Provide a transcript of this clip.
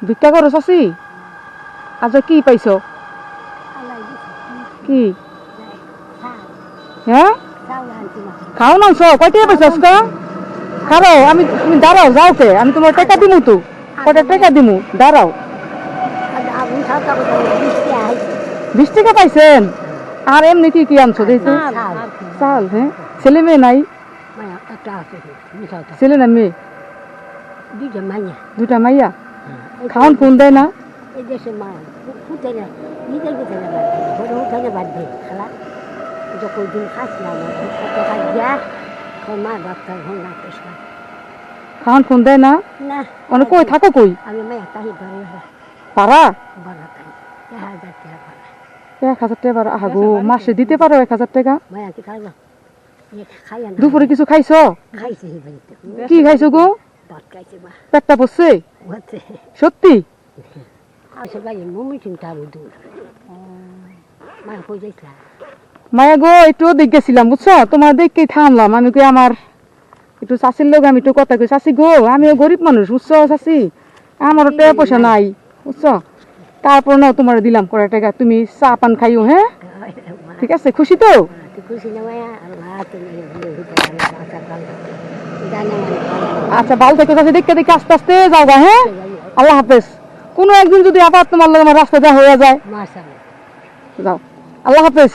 ভিক্ষা করো চাচি? আচ্ছা কি পাইছো? কি হ্যাঁ খাও মাংস? কয় টাকা পাইছো আজকে? খাও আমি, তুমি দাঁড়াও যাও কে, আমি তোমার টাকা দিমু তো, কয়টা টাকা দিমু, দাঁড়াও। 20 টাকা পাইছেন? আর এমনি কি কি আনছো দেখো? চাল। হ্যাঁ, ছেলে মেয়ে নাই? ছেলে না মেয়ে? দুটা মাইয়া। খাওয়ান ফোন দেয় না? খাওয়ান ফোন দেয় না? অনেক কই থাকো কই? পারা 1000 টাকা পারা? আহা গো, মাসে দিতে পারো 1000 টাকা? দুপুরে কিছু খাইছো? কি খাইছো গো? পেটটা পড়ছে সত্যি? মায়া গো, একটু দেখেছিলাম বুঝছো, তোমার দেখেই থামলাম। আমি কই আমার একটু চাষির লোক, আমি একটু কথা কই। চাষি গো, আমিও গরিব মানুষ বুঝছো চাষি, আমারও টাকা পয়সা নাই বুঝছো, তারপর নাও তোমার দিলাম কটা টাকা, তুমি চা পান খাইও। হ্যাঁ ঠিক আছে, খুশি তো? আচ্ছা ভালো থেকো চাষি, দেখতে দেখে আস্তে আস্তে যাও গা। হ্যাঁ, আল্লাহ হাফেজ। কোনো একদিন যদি আবার তোমার লোক আমার রাস্তা যা হয়ে যায়, যাও। আল্লাহ হাফেজ।